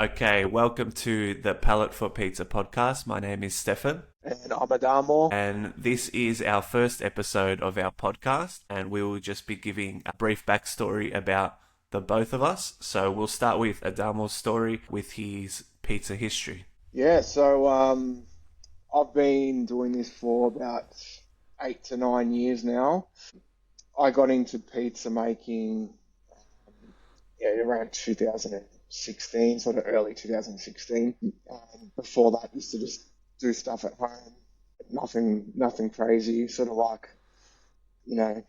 Okay, welcome to the Palate for Pizza podcast. My name is Stefan, And I'm Adamo. and this is our first episode of our podcast, and we will just be giving a brief backstory about the both of us. So we'll start with Adamo's story with his pizza history. I've been doing this for about 8 to 9 years now. I got into pizza making around 2016, sort of early 2016. Before that, used to just do stuff at home, nothing crazy, sort of like, you know,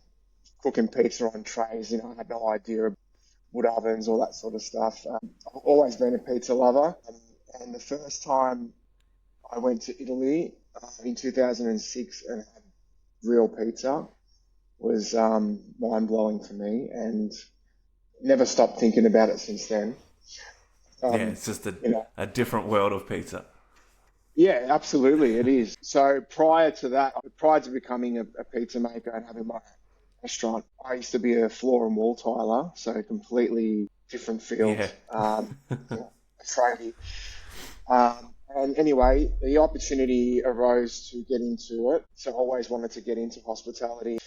cooking pizza on trays. I had no idea of wood ovens, all that sort of stuff. I've always been a pizza lover. And the first time I went to Italy in 2006 and had real pizza was mind-blowing to me, and never stopped thinking about it since then. Yeah, Um, it's just you know, a different world of pizza. yeah, absolutely, it is. So prior to that, prior to becoming a pizza maker and having my own restaurant, I used to be a floor and wall tiler, so completely different field. Yeah, A tradie. And anyway, the opportunity arose to get into it. So I always wanted to get into hospitality.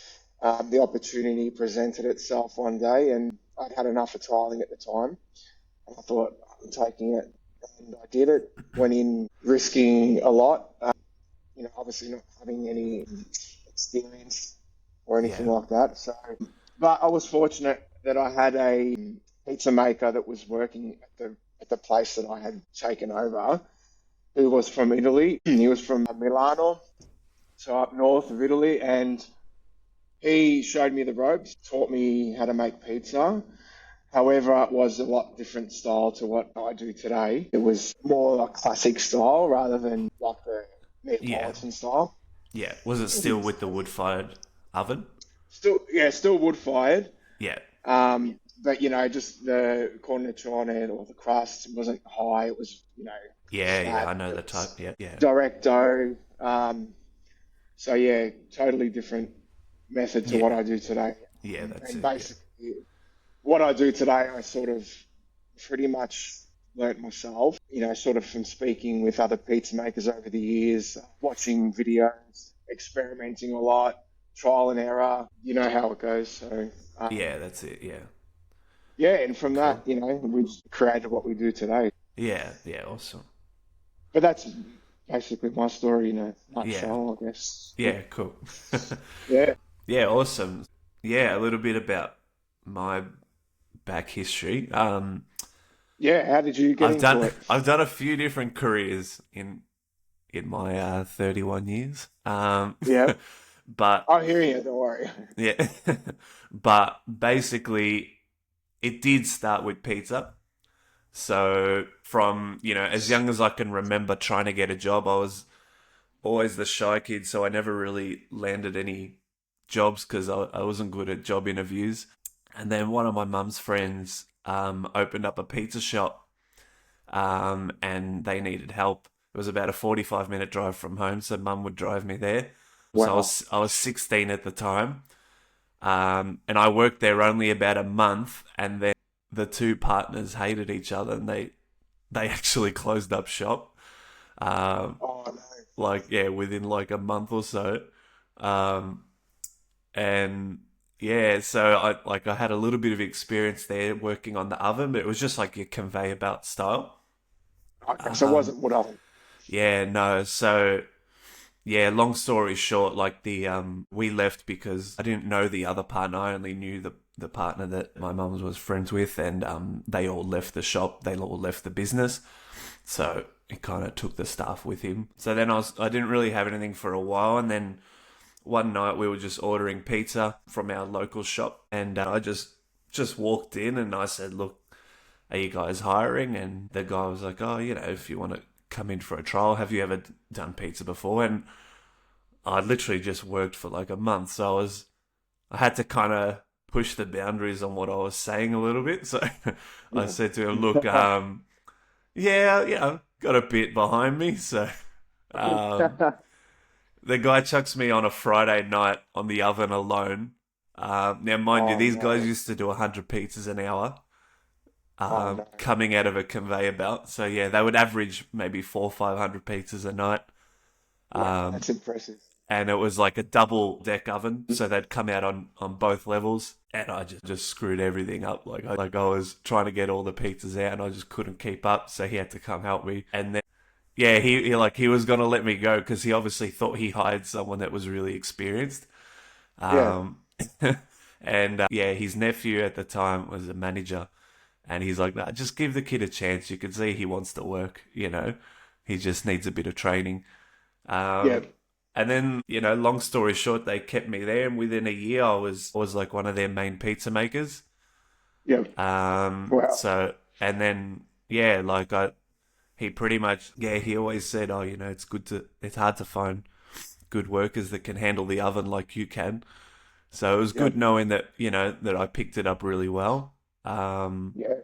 The opportunity presented itself one day, and I'd had enough of tiling at the time. And I thought, I'm taking it. And I did it. Went in risking a lot. Obviously not having any experience or anything yeah, like that. But I was fortunate that I had a pizza maker that was working at the place that I had taken over, who was from Italy. He was from Milano, so up north of Italy, and he showed me the ropes, taught me how to make pizza. However, it was a lot different style to what I do today. It was more like classic style rather than like the yeah, Neapolitan style. yeah. Was it still with the wood-fired oven? Still wood fired. Yeah, But just the cornicione or the crust wasn't high. It was, yeah, yeah. flat. I know It the type. was Yeah, yeah, direct dough. So yeah, totally different method to yeah, what I do today. yeah. That's And it. Yeah, basically, what I do today, I sort of pretty much learnt myself. Sort of from speaking with other pizza makers over the years, watching videos, experimenting a lot, trial and error. You know how it goes. So yeah. That's it. Yeah. yeah, and from that, Cool. we just created what we do today. Yeah, yeah, awesome. But that's basically my story in a Yeah, nutshell, I guess. yeah, cool. Yeah. Yeah, awesome. Yeah, a little bit about my back history. Yeah. How did you get into it? I've done a few different careers in my 31 years. Yeah. But I hear you. Don't worry. yeah, but basically, it did start with pizza. So from as young as I can remember, trying to get a job, I was always the shy kid, so I never really landed any jobs because I wasn't good at job interviews. And then one of my mum's friends opened up a pizza shop, and they needed help. It was about a 45-minute drive from home, so mum would drive me there. So Wow. I was 16 at the time, and I worked there only about a month, and then the two partners hated each other, and they actually closed up shop. Um, Oh no. like yeah, within like a month or so. Um, and yeah, so I had a little bit of experience there working on the oven, but it was just like your conveyor belt style. Okay. So it Um, wasn't wood oven. yeah, no, so yeah, long story short, like the we left because I didn't know the other partner. I only knew the partner that my mum was friends with, and they all left the shop. They all left the business. So he kind of took the staff with him. So then I didn't really have anything for a while, and then one night we were just ordering pizza from our local shop, and I just walked in and I said, "Look, are you guys hiring?" And the guy was like, "Oh, if you want to come in for a trial, have you ever done pizza before?" And I literally just worked for like a month, so I had to kind of push the boundaries on what I was saying a little bit. So I Yeah. said to him, "Look, yeah, got a bit behind me." So um, the guy chucks me on a Friday night on the oven alone. Now, mind you, Oh these guys no. used to do 100 pizzas an hour. Oh no. coming out of a conveyor belt. So yeah, they would average maybe 400 or 500 pizzas a night. Wow, Um, that's impressive. and it was like a double deck oven, so they'd come out on both levels, and I just screwed everything up. Like I was trying to get all the pizzas out, and I just couldn't keep up, so he had to come help me. And then yeah, he was gonna let me go because he obviously thought he hired someone that was really experienced. Yeah, Um, and yeah, his nephew at the time was a manager, and he's like, nah, just give the kid a chance. You can see he wants to work. He just needs a bit of training. yeah, Um, and then, long story short, they kept me there, and within a year, I was like one of their main pizza makers. yeah. Wow. So and then yeah, like he pretty much he always said, oh, it's hard to find good workers that can handle the oven like you can. So it was Yeah, good knowing that that I picked it up really well. Um, yeah.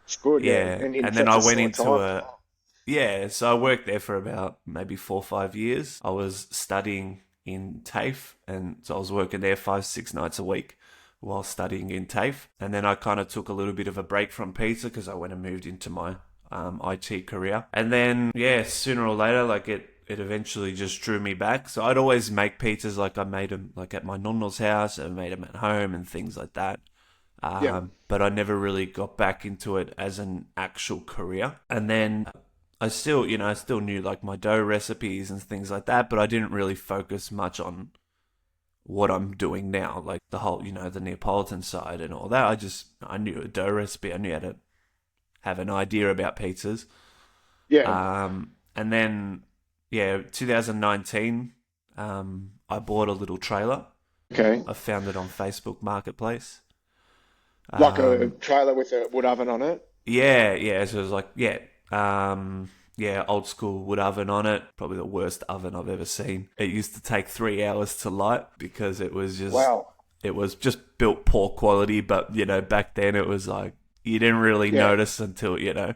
It's good. Yeah, yeah, and in and then I such a went short into time as a well. yeah, so I worked there for about maybe 4 or 5 years. I was studying in TAFE, and so I was working there 5, 6 nights a week while studying in TAFE. And then I kind of took a little bit of a break from pizza because I went and moved into my IT career. And then, yeah, sooner or later, like it eventually just drew me back. So I'd always make pizzas, like I made them like at my nonno's house, I made them at home and things like that. Yeah, But I never really got back into it as an actual career. And then I still knew like my dough recipes and things like that, but I didn't really focus much on what I'm doing now, like the whole, the Neapolitan side and all that. I knew a dough recipe. I knew how to have an idea about pizzas. yeah. And then, yeah, 2019, I bought a little trailer. Okay. I found it on Facebook Marketplace. Like a Um, trailer with a wood oven on it. Yeah, yeah. So it was like, old school wood oven on it. Probably the worst oven I've ever seen. It used to take 3 hours to light because Wow. it was just built poor quality. But back then it was like you didn't really Yeah, notice until yeah.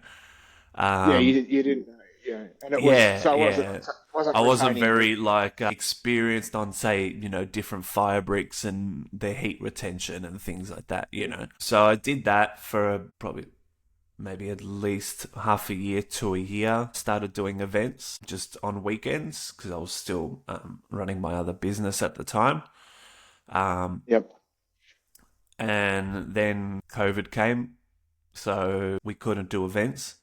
um, You didn't know. Yeah, and it was yeah, so it yeah. wasn't I wasn't retaining heat. very like experienced on say different fire bricks and their heat retention and things like that. So I did that for probably maybe at least half a year to a year. Started doing events just on weekends because I was still running my other business at the time. Um, Yep. and then COVID came, so we couldn't do events.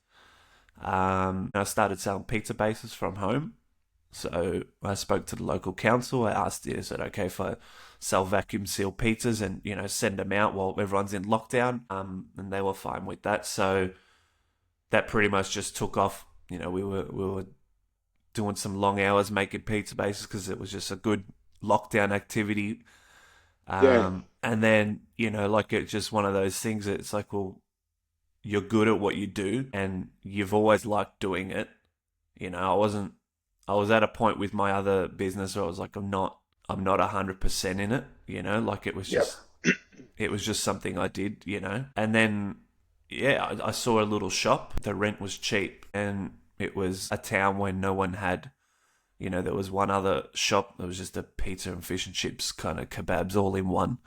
I started selling pizza bases from home. So I spoke to the local council. I asked, is it okay if I sell vacuum sealed pizzas and send them out while everyone's in lockdown? And they were fine with that. So that pretty much just took off. We were doing some long hours making pizza bases because it was just a good lockdown activity. Yeah. And then like it's just one of those things. That it's like, well, you're good at what you do, and you've always liked doing it. I wasn't. I was at a point with my other business where I was like, I'm not 100% in it. Like Yep. it was just something I did. And then yeah, I saw a little shop. The rent was cheap, and it was a town where no one had. There was one other shop. There was just a pizza and fish and chips kind of kebabs all in one.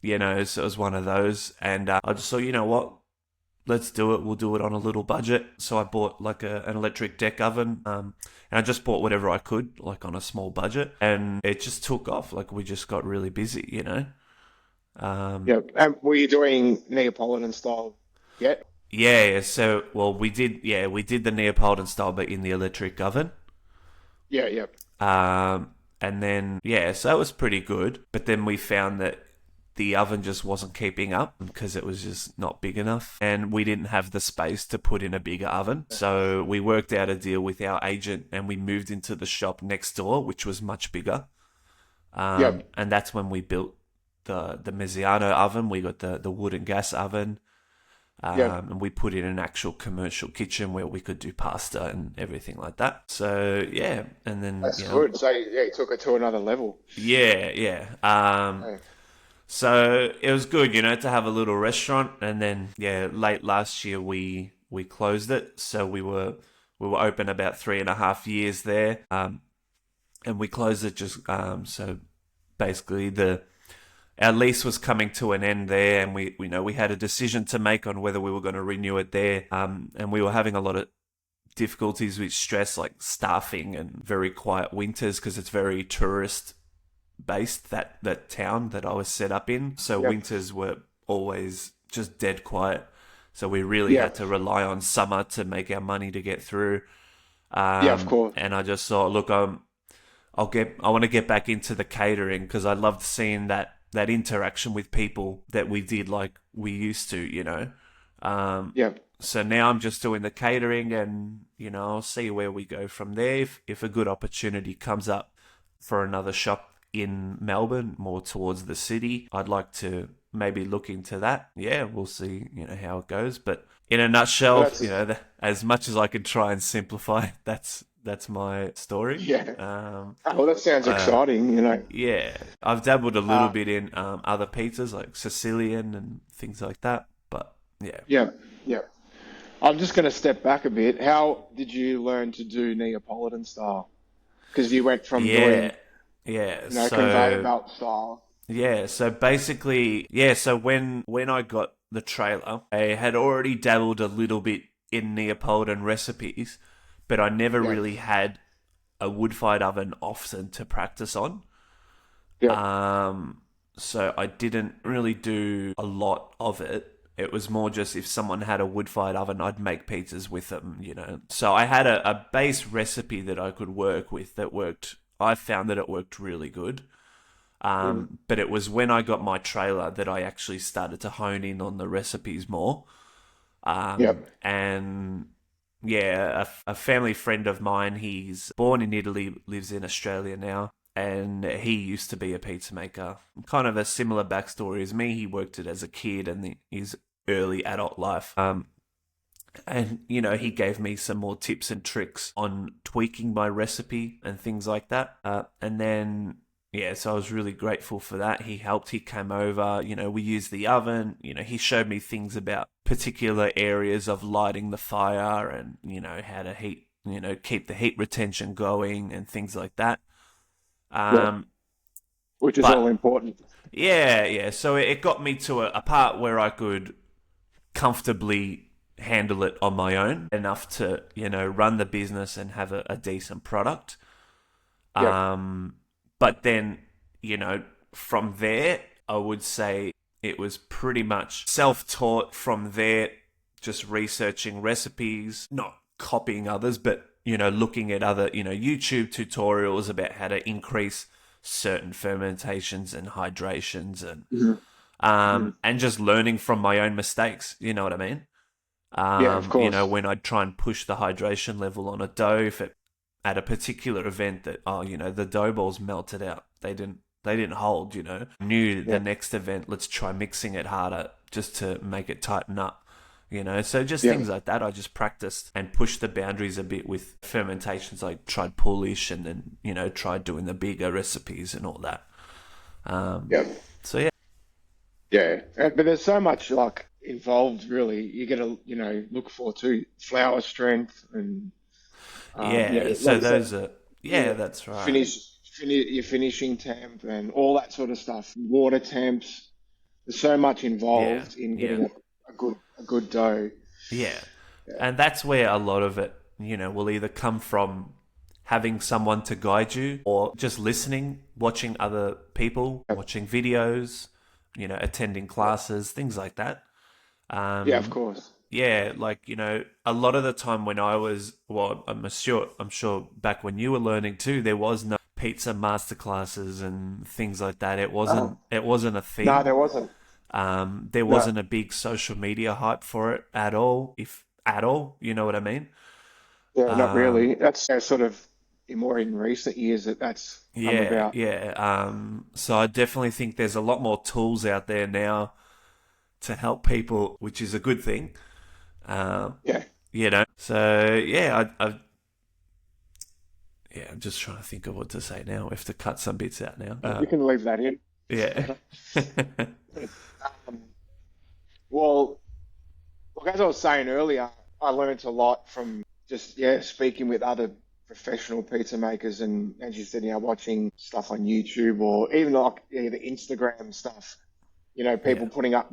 Yeah. So it was one of those, and I just thought, you know what, let's do it. We'll do it on a little budget. So I bought like an electric deck oven, and I just bought whatever I could, like on a small budget, and it just took off. Like we just got really busy. Um, Yep. Were you doing Neapolitan style yet? yeah, yeah. So well, we did the Neapolitan style, but in the electric oven. Yeah. Yep. And then, yeah, so that was pretty good. But then we found that the oven just wasn't keeping up because it was just not big enough. And we didn't have the space to put in a bigger oven. So we worked out a deal with our agent and we moved into the shop next door, which was much bigger. Yep. And that's when we built the Mezziano oven. We got the wood and gas oven. Yep. And we put in an actual commercial kitchen where we could do pasta and everything like that. So yeah, and then That's good. So yeah, you took it to another level. yeah, yeah. Yeah. So it was good, to have a little restaurant, and then yeah, late last year we closed it. So we were open about 3.5 years there, and we closed it just so basically our lease was coming to an end there, and we had a decision to make on whether we were going to renew it there. And we were having a lot of difficulties with stress, like staffing and very quiet winters because it's very tourist based, that town that I was set up in. So Yep. winters were always just dead quiet. So we really Yeah. had to rely on summer to make our money to get through. Yeah, of course. And I just thought, look, I want to get back into the catering because I loved seeing that interaction with people that we did like we used to, Yeah. So now I'm just doing the catering, and I'll see where we go from there. If a good opportunity comes up for another shop in Melbourne, more towards the city, I'd like to maybe look into that. Yeah, we'll see, how it goes. But in a Well, nutshell, that's as much as I could try and simplify, that's my story. yeah. Well, that sounds exciting. Yeah, I've dabbled a little Uh, bit in other pizzas like Sicilian and things like that. But yeah, yeah. Yeah. I'm just going to step back a bit. How did you learn to do Neapolitan style? Because you went from yeah, doing, yeah. conveyor So belt style. yeah, so basically, yeah. So when I got the trailer, I had already dabbled a little bit in Neapolitan recipes, but I never Yeah. really had a wood-fired oven often to practice on. Yeah. So I didn't really do a lot of it. It was more just if someone had a wood-fired oven, I'd make pizzas with them. So I had a base recipe that I could work with that worked. I found that it worked really good. Mm. But it was when I got my trailer that I actually started to hone in on the recipes more. Yeah. And yeah, a family friend of mine, he's born in Italy, lives in Australia now, and he used to be a pizza maker. Kind of a similar backstory as me. He worked it as a kid and his early adult life. And he gave me some more tips and tricks on tweaking my recipe and things like that. And then yeah, so I was really grateful for that. He helped. He came over. We used the oven. He showed me things about particular areas of lighting the fire and how to heat. Keep the heat retention going and things like that. Yeah. Um, Which is all but important. yeah, yeah. So it got me to a part where I could comfortably handle it on my own enough to run the business and have a decent product. Yeah. But then from there I would say it was pretty much self-taught from there, just researching recipes, not copying others, but looking at other YouTube tutorials about how to increase certain fermentations and hydrations Mhm. Mhm. and just learning from my own mistakes. You know what I mean? Yeah, of course. When I'd try and push the hydration level on a dough, if it at a particular event that the dough balls melted out, they didn't hold. Knew Yeah. the next event, let's try mixing it harder just to make it tighten up. So just Yeah. things like that. I just practiced and pushed the boundaries a bit with fermentations. I tried Polish and then tried doing the bigger recipes and all that. Yeah. So yeah, Yeah. But there's so much like involved really. You got to, look for too. Flour strength and yeah. So like you said, those are yeah, yeah, that's right. your finishing temp and all that sort of stuff. Water temps. There's so much Yeah, involved in yeah. getting a good dough. Yeah. Yeah. And that's where a lot of it, will either come from having someone to guide you or just listening, watching other people, watching videos, attending classes, things like that. Yeah, of Um, course. yeah, like, a lot of the time when I was, well, I'm sure back when you were learning too, there was no pizza masterclasses and things like that. It Oh, wasn't a no, thing. there wasn't. There No, wasn't a big social media hype for it at all, if at all, you know what I mean? yeah, not Um, really. That's sort of more in recent years that's come yeah, about. yeah. So I definitely think there's a lot more tools out there now to help people, which is a good thing. Um, Yeah, So yeah, I'm just trying to think of what to say now. We have to cut some bits out now. you can leave that in. Yeah, Um, well, look, as I was saying earlier, I learned a lot from just speaking with other professional pizza makers, and as you said, watching stuff on YouTube or even like the Instagram stuff, Yeah. people putting up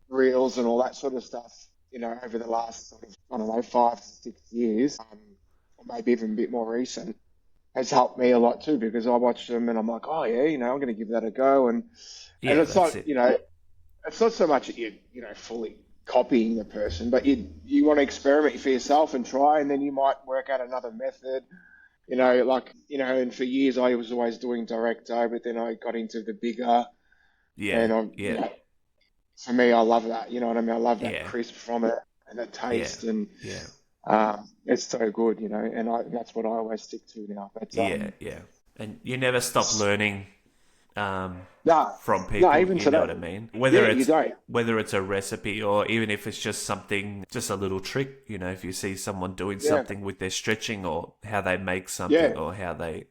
reels and all that sort of stuff, over the last sort of, I don't know, 5 to 6 years, or maybe even a bit more recent, has helped me a lot too because I watch them and I'm like, oh yeah, I'm going to give that a go, and Yeah, it's that's like, it. it's not so much that you're fully copying the person, but you want to experiment for yourself and try, and then you might work out another method. And for years I was always doing direct dough, but then I got into the bigger, Yeah. and Yeah. for me, I love that. You know what I mean? I love that Yeah. crisp from it and that Yeah. taste, and Yeah. it's so good, and that's what I always stick to now. But Yeah. Yeah. And you never stop learning um, no, from no, people. even You know today, what I mean? yeah, you don't. Whether it's a recipe or even if it's just something, just a little trick. If you see someone doing Yeah, something with their stretching or how they make something yeah, or how they,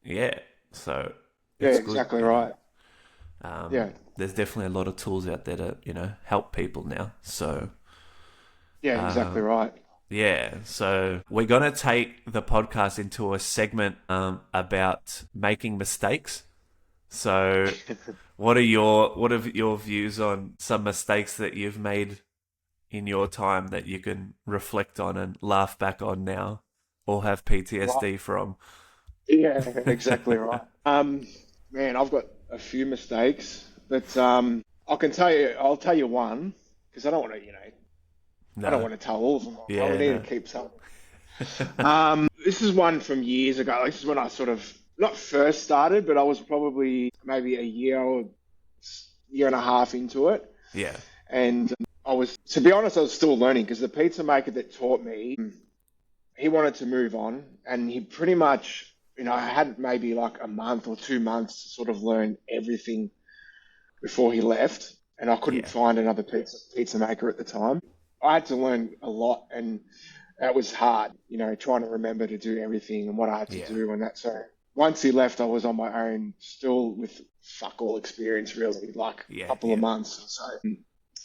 yeah. So yeah, it's good. exactly right. Yeah, There's definitely a lot of tools out there to help people now. So yeah, exactly right. yeah, so we're gonna take the podcast into a segment about making mistakes. So what are your views on some mistakes that you've made in your time that you can reflect on and laugh back on now, or have Right. PTSD from? Yeah, exactly right. Man, I've got a few mistakes, but I'll tell you one because I don't want to, I don't No. want to tell all of them. I would Yeah, need to no. keep some. This is one from years ago. This is when I sort of not first started, but I was probably maybe a year or year and a half into it, Yeah. and to be honest, I was still learning because the pizza maker that taught me, he wanted to move on, and he pretty much, I had maybe like a month or 2 months to sort of learn everything before he left, and I couldn't Yeah. find another pizza maker at the time. I had to learn a lot, and that was hard, trying to remember to do everything and what I had to Yeah. do and that. So once he left, I was on my own, still with fuck all experience, really, like a Yeah. couple of Yeah. months or so.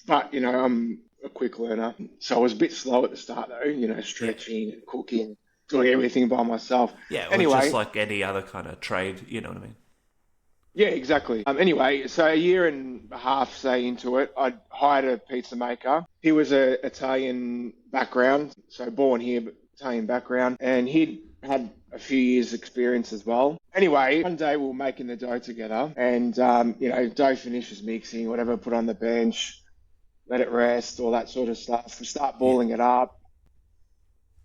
But, I'm a quick learner. So I was a bit slow at the start, though, Yeah. stretching and cooking, doing everything by myself. Yeah, or just Anyway, like any other kind of trade, you know what I mean? yeah, exactly. Anyway, so a year and a half, say, into it, I hired a pizza maker. He was a Italian background, so born here, but Italian background, and he'd had a few years' experience as well. Anyway, one day we were making the dough together, and dough finishes mixing, whatever, put on the bench, let it rest, all that sort of stuff. We start Yeah. balling it up,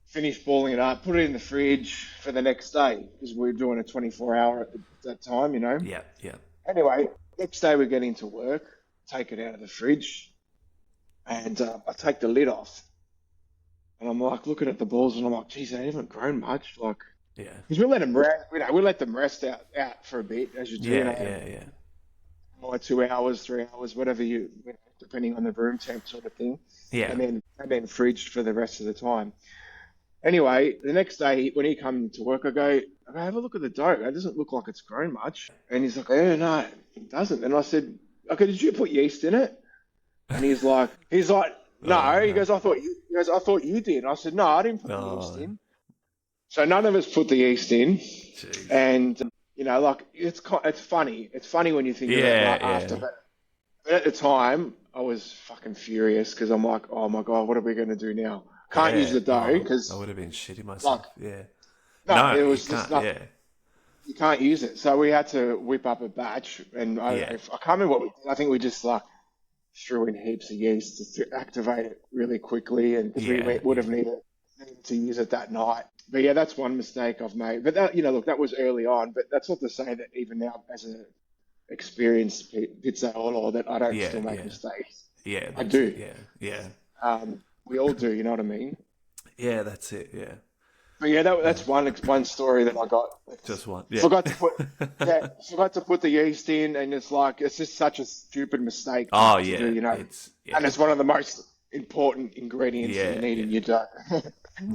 finish balling it up, put it in the fridge for the next day because we were doing a 24-hour at that time. Yeah. Yeah. Anyway, next day we get into work, take it out of the fridge, and I take the lid off. And I'm like looking at the balls, and I'm like, geez, they haven't grown much. Like, Yeah. because we let them rest, we let them rest out for a bit, as you do, Yeah. Yeah. Yeah. like 2 hours, 3 hours, whatever depending on the room temp sort of thing, Yeah. and then fridged for the rest of the time. Anyway, the next day when he come to work, I go, have a look at the dough. It doesn't look like it's grown much. And he's like, yeah, no, it doesn't. And I said, okay, did you put yeast in it? And he's like, Oh no. He no. goes, I thought you did. And I said, no, I didn't put the yeast Oh, in. So none of us put the yeast in. jeez. And like it's funny. It's funny when you think of it Yeah. like after, Yeah. but at the time I was fucking furious because I'm like, oh my god, what are we going to do now? Can't use Yeah. the dough Oh, I because would have been shitting like myself. Yeah. no, No, it you was just can't. nothing. Yeah. You can't use it. So we had to whip up a batch, and Yeah. I can't remember what we did. I think we just like threw in heaps of yeast to activate it really quickly, and because we Yeah. would Yeah. have needed to use it that night. But yeah, that's one mistake I've made. But that, look, that was early on. But that's not to say that even now, as an experienced pizza or that I don't Yeah. still make Yeah. mistakes. Yeah. I That's it. do. Yeah. Yeah. We all do. You know what I mean? Yeah. That's it. Yeah. But yeah, that's one story that I got. Just one. Yeah. Forgot to put yeah, forgot to put the yeast in, and it's just such a stupid mistake Oh to do, yeah. And it's one of the most important ingredients that you Yeah. need Yeah. in your dough.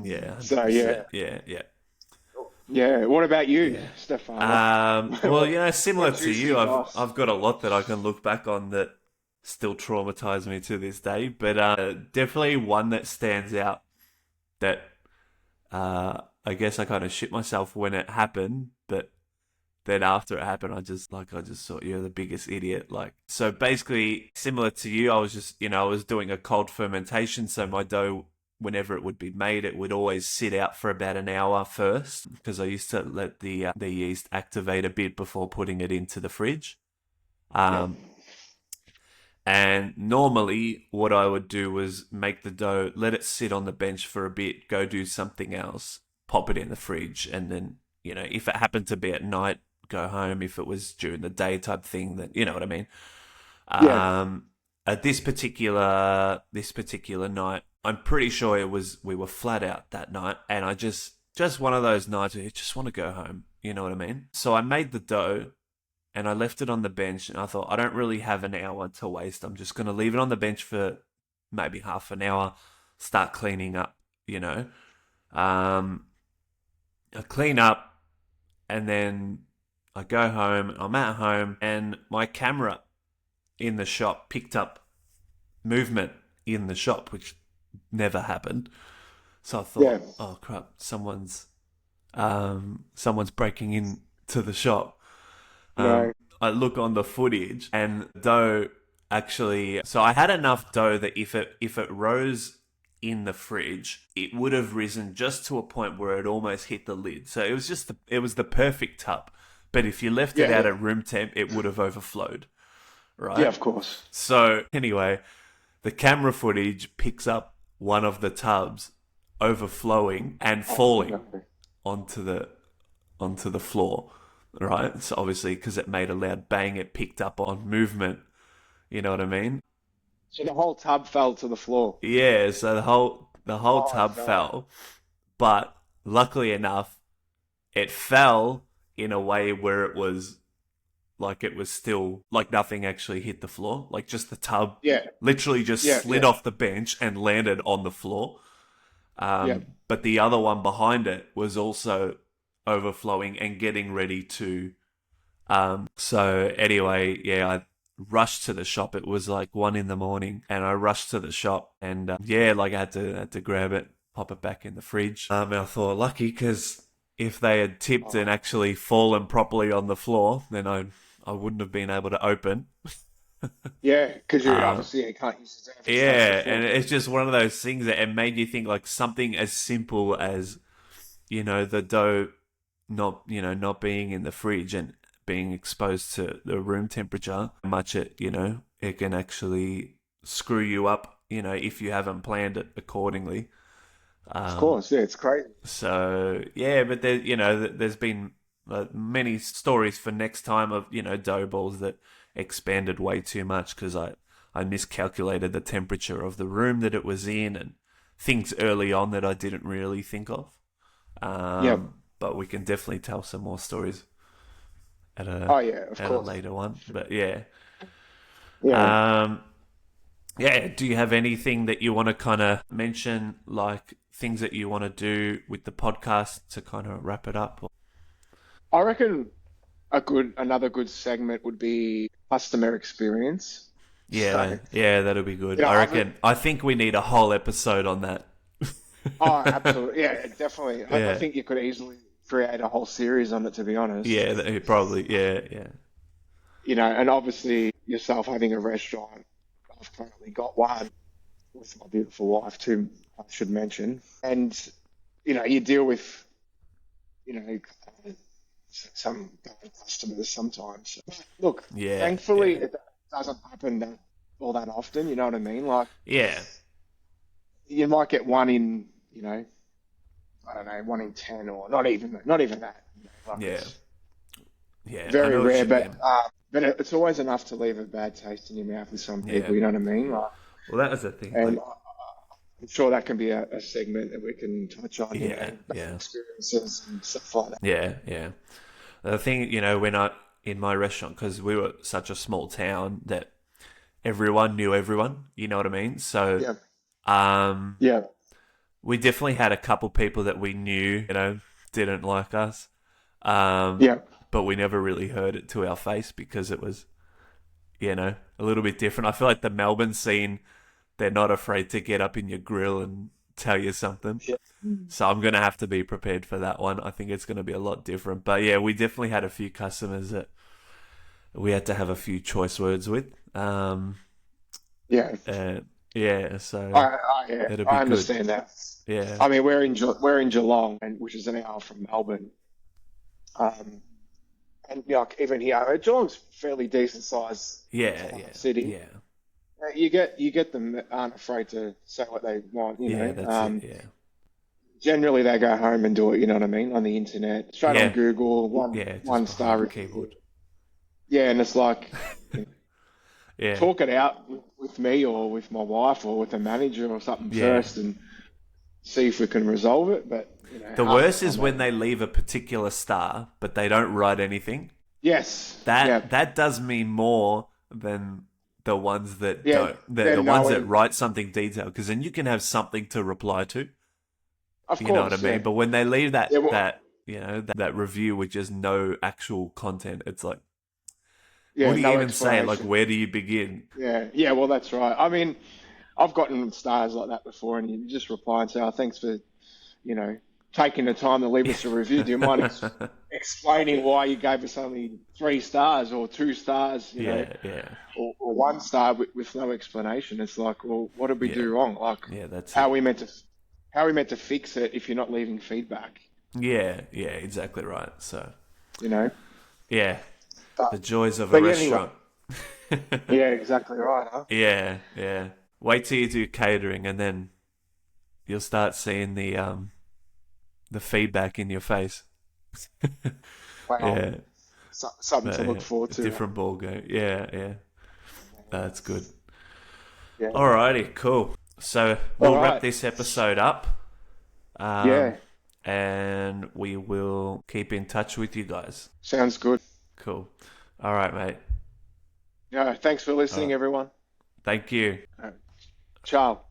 Yeah. So 100%. yeah, Yeah. Yeah. yeah. What about you, Yeah. Stefan? Well, similar What's to your you, sauce? I've got a lot that I can look back on that still traumatize me to this day. But definitely one that stands out that I guess I kind of shit myself when it happened, but then after it happened, I just thought you're the biggest idiot. Like, so basically, similar to you, I was just, I was doing a cold fermentation, so my dough, whenever it would be made, it would always sit out for about an hour first, because I used to let the yeast activate a bit before putting it into the fridge. Yeah. Um, and normally, what I would do was make the dough, let it sit on the bench for a bit, go do something else, pop it in the fridge, and then, if it happened to be at night, go home. If it was during the day type thing, then you know what I mean. Yeah. Um, at this particular night, I'm pretty sure it was we were flat out that night, and I just one of those nights where you just want to go home. You know what I mean? So I made the dough and I left it on the bench, and I thought I don't really have an hour to waste. I'm just going to leave it on the bench for maybe half an hour, start cleaning up, you know. Um, I clean up, and then I go home. I'm at home, and my camera in the shop picked up movement in the shop, which never happened. So I Yeah. thought, oh crap, someone's breaking into the shop. No. I look on the footage, and dough actually. So I had enough dough that if it rose in the fridge, it would have risen just to a point where it almost hit the lid. So it was the perfect tub. But if you left it Yeah. out Yeah. at room temp, it would have overflowed, Yeah. right? Of course. So anyway, the camera footage picks up one of the tubs overflowing and Oh falling no. onto the onto the floor, right? So obviously, because it made a loud bang, it picked up on movement. You know what I mean? So the whole tub fell to the floor. Yeah. So the whole Oh tub no. fell, but luckily enough, it fell in a way where it was still like nothing actually hit the floor. Like just the tub Yeah. literally just Yeah. slid Yeah. off the bench and landed on the floor. Yeah. But the other one behind it was also overflowing and getting ready to. So anyway, yeah, I rushed to the shop. It was like 1 in the morning, and I rushed to the shop, and yeah, like I had to grab it, pop it back in the fridge. And I thought lucky because if they had tipped and Oh. actually fallen properly on the floor, then I wouldn't have been able to open. Yeah. Because you Uh, obviously you can't use the if it's touched the yeah, floor. and it's just one of those things that it made you think like something as simple as the dough not being in the fridge and being exposed to the room temperature, how much it can actually screw you up, if you haven't planned it accordingly. Of Um, course. Yeah. It's crazy. so yeah, but there's been many stories for next time of dough balls that expanded way too much because I miscalculated the temperature of the room that it was in and things early on that I didn't really think of. Yeah. But we can definitely tell some more stories at a Oh yeah. Of at a course. later one. But yeah, Yeah. um, yeah. Do you have anything that you want to kind of mention, like things that you want to do with the podcast to kind of wrap it up? I reckon another good segment would be customer experience. So, Yeah, yeah, that'll be good. I I've reckon. I think we need a whole episode on that. oh, absolutely, yeah, definitely. I Yeah, think you could easily create a whole series on it, to be honest. yeah, probably. Yeah, yeah, And obviously yourself having a restaurant, I've currently got one with my beautiful wife too, I should mention. And you deal with some bad customers sometimes. But look, yeah, thankfully yeah, it doesn't happen all that often. You know what I mean? Like yeah, you might get one in, I don't know, 1 in 10, or not even that. Like yeah, it's yeah. I very know what rare, you but mean. it's always enough to leave a bad taste in your mouth with some Yeah. people. You know what I mean? Like, Well, that was the thing. and Like, I'm sure that can be a segment that we can touch on. yeah, Bad yeah, experiences and stuff like that. yeah, yeah. The thing, when I in my restaurant, because we were such a small town that everyone knew everyone. You know what I mean? So, Yeah, um, yeah, we definitely had a couple people that we knew, didn't like us. Um, yeah. but we never really heard it to our face because it was, a little bit different. I feel like the Melbourne scene, they're not afraid to get up in your grill and tell you something. Yeah. So I'm gonna have to be prepared for that one. I think it's gonna be a lot different. But yeah, we definitely had a few customers that we had to have a few choice words with. Yeah. Uh, yeah, I, so I, yeah, it'll be I good. understand that. Yeah, I mean, we're in Geelong, and which is an hour from Melbourne. Um, and even here, Geelong's fairly decent size yeah, yeah, city. yeah, You get them that aren't afraid to say what they want. yeah. That's it. Yeah, Generally they go home and do it. You know what I mean? On the internet, straight on yeah, Google, yeah. Just one star behind the review. keyboard. Yeah, and it's like, you know, Yeah, talk it out with me or with my wife or with a manager or something yeah. first, and see if we can resolve it. But The half the worst is time, when they leave a particular star, but they don't write anything. yes, yeah, That does me more than the ones that yeah, don't. The then ones that knowing, write something detailed, because then you can have something to reply to. of You know what I course, mean? yeah, But when they leave yeah, well, that review with just no actual content, it's like, what yeah, do you no even say? Like, explanation. where do you begin? Yeah, yeah, well, that's right. I mean, I've gotten stars like that before, and you just reply and say, "Oh, thanks for taking the time to leave us a review. Do you mind explaining why you gave us only 3 stars or 2 stars, Yeah, yeah, or 1 star with no explanation?" It's like, well, what did we yeah, do wrong? Like, yeah. That's how it. are we meant to how are we meant to fix it if you're not leaving feedback? Yeah, yeah, exactly right. So, You know. yeah, the But joys of a but yeah, anyway, restaurant. yeah, exactly right, huh? Yeah, yeah. Wait till you do catering, and then you'll start seeing the feedback in your face. Wow, Yeah, something but to look yeah, forward a to. different ball game. Yeah, yeah. That's good. Yeah. Alrighty, cool. So All we'll wrap right. this episode up, um, Yeah, and we will keep in touch with you guys. sounds good. Cool. All right, mate. Yeah, thanks for All listening, right. everyone. Thank you. Ciao.